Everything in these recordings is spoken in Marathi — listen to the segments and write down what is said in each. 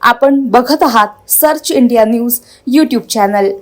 आपण बघत आहात search India news YouTube channel.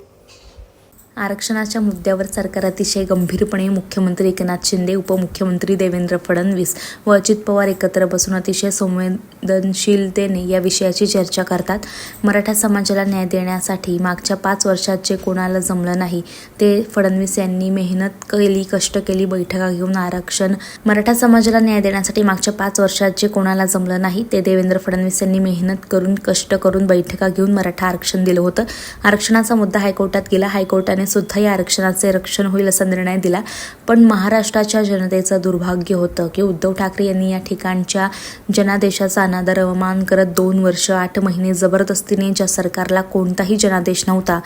आरक्षणाच्या मुद्द्यावर सरकार अतिशय गंभीरपणे मुख्यमंत्री एकनाथ शिंदे, उपमुख्यमंत्री देवेंद्र फडणवीस व अजित पवार एकत्र बसून अतिशय संवेदनशीलतेने या विषयाची चर्चा करतात। मराठा समाजाला न्याय देण्यासाठी मागच्या 5 वर्षात जे कोणाला जमलं नाही ते फडणवीस यांनी मेहनत केली, कष्ट केली, बैठका घेऊन आरक्षण मराठा समाजाला न्याय देण्यासाठी मागच्या 5 वर्षात जे कोणाला जमलं नाही ते देवेंद्र फडणवीस यांनी मेहनत करून, कष्ट करून, बैठका घेऊन मराठा आरक्षण दिलं होतं। आरक्षणाचा मुद्दा हायकोर्टात गेला। हायकोर्टाने सुद्धा या आरक्षणाचे रक्षण होईल असा निर्णय दिला। पण महाराष्ट्राच्या जनतेचं दुर्भाग्य होतं की उद्धव ठाकरे यांनी या ठिकाणच्या जनादेशाचा अनादर, अवमान करत 2 वर्ष 8 महिने जबरदस्तीने ज्या सरकारला कोणताही जनादेश नव्हता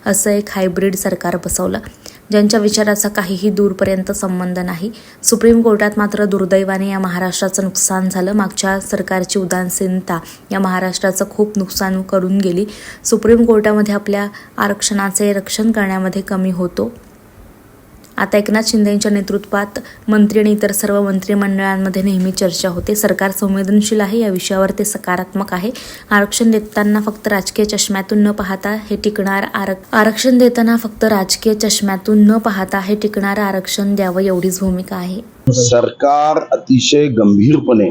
असं एक हायब्रिड सरकार बसवलं, ज्यांच्या विचाराचा काहीही दूरपर्यंत संबंध नाही। सुप्रीम कोर्टात मात्र दुर्दैवाने या महाराष्ट्राचं नुकसान झालं। मागच्या सरकारची उदासीनता या महाराष्ट्राचं खूप नुकसान करून गेली। सुप्रीम कोर्टामध्ये आपल्या आरक्षणाचे रक्षण करण्यामध्ये कमी होतो। आता एकनाथ शिंदेंच्या नेतृत्वात मंत्री आणि इतर सर्व मंत्रिमंडळांमध्ये नेहमी चर्चा होते। सरकार संवेदनशील आहे, या विषयावर ते सकारात्मक आहे। आरक्षण देताना फक्त राजकीय चष्म्यातून न पाहता हे टिकणार आरक्षण देताना फक्त राजकीय चष्म्यातून न पाहता हे टिकणारं आरक्षण द्यावं एवढीच भूमिका आहे। सरकार अतिशय गंभीरपणे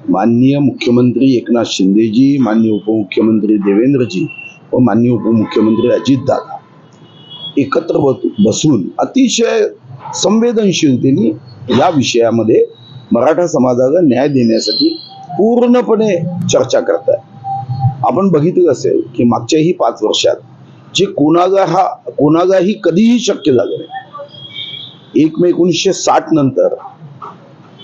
माननीय मुख्यमंत्री एकनाथ शिंदेजी, माननीय उपमुख्यमंत्री देवेंद्रजी व माननीय उपमुख्यमंत्री अजितदादा एकत्र बसून अतिशय संवेदनशीलतेने या विषयामध्ये मराठा समाजाला न्याय देण्यासाठी पूर्णपणे चर्चा करत आहे। आपण बघितलं असेल की मागच्याही 5 वर्षात जे कोणालाही कधीही शक्य झालं नाही। 1 मे 1960 नंतर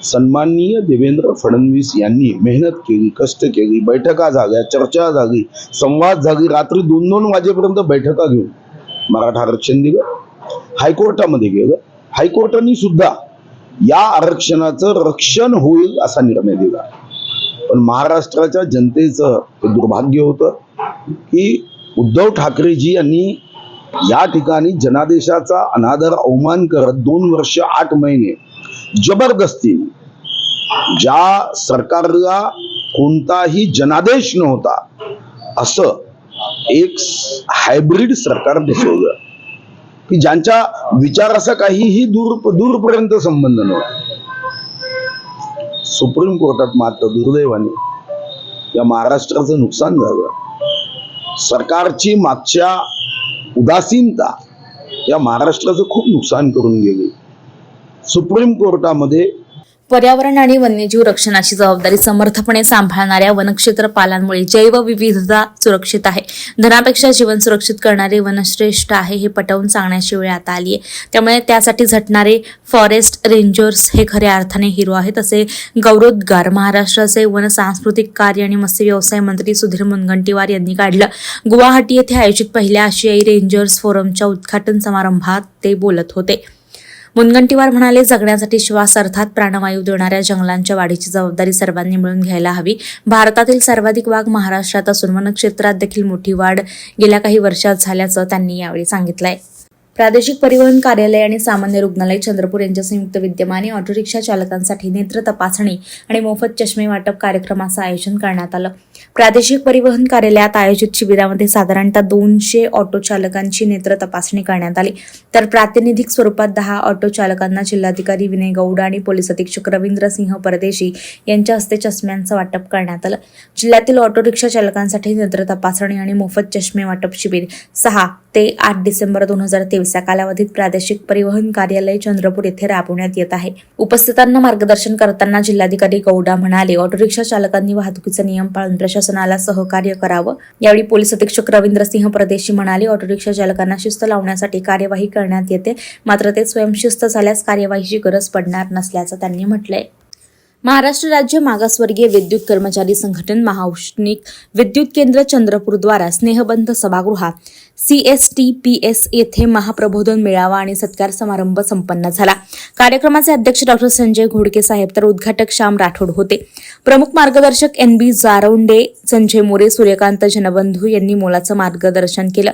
सन्माननीय देवेंद्र फडणवीस यांनी मेहनत केली, कष्ट केली, बैठका झाल्या, चर्चा झाली, संवाद झाली, रात्री 2-2 वाजेपर्यंत बैठका घेऊन मराठा आरक्षण दिलं। हायकोर्टामध्ये गेलं, हायकोर्टाने सुद्धा या आरक्षणाचं रक्षण होईल असा निर्णय दिला। पण महाराष्ट्राच्या जनतेचं हे दुर्भाग्य होतं की उद्धव ठाकरेजी यांनी या ठिकाणी जनादेशाचा अनादर, अवमान करत 2 वर्ष 8 महिने जबरदस्तीने ज्या सरकारला कोणताही जनादेश नव्हता असं एक हायब्रिड सरकार बसवलं की ज्यांच्या विचाराचा काहीही दूरपर्यंत संबंध नव्हता। सुप्रीम कोर्टात मात्र दुर्दैवाने या महाराष्ट्राचं नुकसान झालं। सरकारची मागच्या उदासीनता या महाराष्ट्राचं खूप नुकसान करून गेली। सुप्रीम कोर्टामध्ये पर्यावरण आणि वन्यजीव रक्षणाची जबाबदारी समर्थपणे सांभाळणाऱ्या वनक्षेत्रपालांमुळे जैवविविधता सुरक्षित आहे। धनापेक्षा जीवन सुरक्षित करणारे वनश्रेष्ठ आहे हे पटवून सांगण्याची वेळ आता आली आहे। त्यामुळे त्यासाठी झटणारे फॉरेस्ट रेंजर्स हे खऱ्या अर्थाने हिरो आहेत असे गौरवोद्गार महाराष्ट्राचे वन, सांस्कृतिक कार्य आणि मत्स्य व्यवसाय मंत्री सुधीर मुनगंटीवार यांनी काढलं। गुवाहाटी येथे आयोजित पहिल्या आशियाई रेंजर्स फोरमच्या उद्घाटन समारंभात ते बोलत होते। मुनगंटीवार म्हणाले, जगण्यासाठी श्वास अर्थात प्राणवायू देणाऱ्या जंगलांच्या वाढीची जबाबदारी सर्वांनी मिळून घ्यायला हवी। भारतातील सर्वाधिक वाघ महाराष्ट्रात असून वनक्षेत्रात देखील मोठी वाढ गेल्या काही वर्षात झाल्याचं त्यांनी यावेळी सांगितलंय। प्रादेशिक परिवहन कार्यालय आणि सामान्य रुग्णालय चंद्रपूर यांच्या संयुक्त विद्यमाने ऑटो रिक्षा चालकांसाठी नेत्र तपासणी आणि मोफत चष्मे वाटप कार्यक्रमाचं आयोजन करण्यात आलं। प्रादेशिक परिवहन कार्यालयात आयोजित शिबिरामध्ये साधारणतः 200 ऑटो चालकांची नेत्र तपासणी करण्यात आली। तर प्रातिनिधिक स्वरूपात 10 ऑटो चालकांना जिल्हाधिकारी विनय गौडा आणि पोलीस अधीक्षक रवींद्र सिंह परदेशी यांच्या हस्ते चष्म्यांचं वाटप करण्यात आलं। जिल्ह्यातील ऑटो रिक्षा चालकांसाठी नेत्र तपासणी आणि मोफत चष्मे वाटप शिबिर 6 ते 8 डिसेंबर 2023 या कालावधीत प्रादेशिक परिवहन कार्यालय चंद्रपूर येथे राबवण्यात येत आहे। उपस्थितांना मार्गदर्शन करताना जिल्हाधिकारी गौडा म्हणाले, ऑटो रिक्षा चालकांनी वाहतुकीचे नियम पाळून प्रशासनाला सहकार्य करावं। यावेळी पोलीस अधीक्षक रवींद्र सिंह परदेशी म्हणाले, ऑटो रिक्षा चालकांना शिस्त लावण्यासाठी कार्यवाही करण्यात येते, मात्र ते स्वयंशिस्त झाल्यास कार्यवाहीची गरज पडणार नसल्याचं त्यांनी म्हटलंय। महाराष्ट्र राज्य मागासवर्गीय विद्युत कर्मचारी संघटन महाऔष्णिक विद्युत केंद्र चंद्रपूर द्वारा स्नेहबंध सभागृहात CSTPS येथे महाप्रबोधन मेळावा आणि सत्कार समारंभ संपन्न झाला। कार्यक्रमाचे अध्यक्ष डॉ. संजय घोडके साहेब तर उद्घाटक श्याम राठोड होते। प्रमुख मार्गदर्शक NB जारोंडे, संजय मोरे, सूर्यकांत जनबंधू यांनी मोलाचं मार्गदर्शन केलं।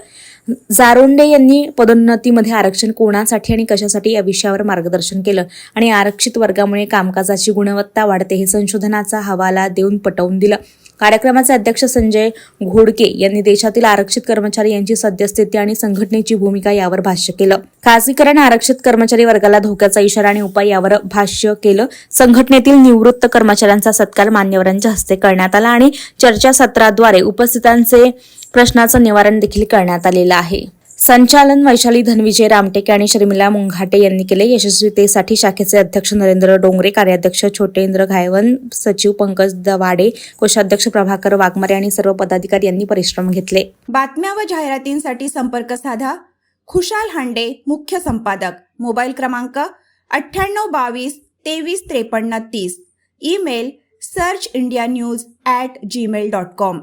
जारोंडे यांनी पदोन्नतीमध्ये आरक्षण कोणासाठी आणि कशासाठी या विषयावर मार्गदर्शन केलं आणि आरक्षित वर्गामुळे कामकाजाची गुणवत्ता वाढते हे संशोधनाचा हवाला देऊन पटवून दिलं। कार्यक्रमाचे अध्यक्ष संजय घोडके यांनी देशातील आरक्षित कर्मचारी यांची सद्यस्थिती आणि संघटनेची भूमिका यावर भाष्य केलं. खासगीकरण आरक्षित कर्मचारी वर्गाला धोक्याचा इशारा आणि उपाय यावर भाष्य केलं. संघटनेतील निवृत्त कर्मचाऱ्यांचा सत्कार मान्यवरांच्या हस्ते करण्यात आला आणि चर्चासत्राद्वारे उपस्थितांचे प्रश्नाचं निवारण देखील करण्यात आलेलं आहे. संचालन वैशाली धनविजय रामटेके आणि शर्मिला मुंघाटे यांनी केले. यशस्वीतेसाठी शाखेचे अध्यक्ष नरेंद्र डोंगरे, कार्याध्यक्ष छोटेंद्र घायवन, सचिव पंकज दवाडे, कोषाध्यक्ष प्रभाकर वाघमारे आणि सर्व पदाधिकारी यांनी परिश्रम घेतले. बातम्या व जाहिरातींसाठी संपर्क साधा. खुशाल हांडे, मुख्य संपादक. मोबाईल क्रमांक 9822 235330. Email searchindianews@gmail.com.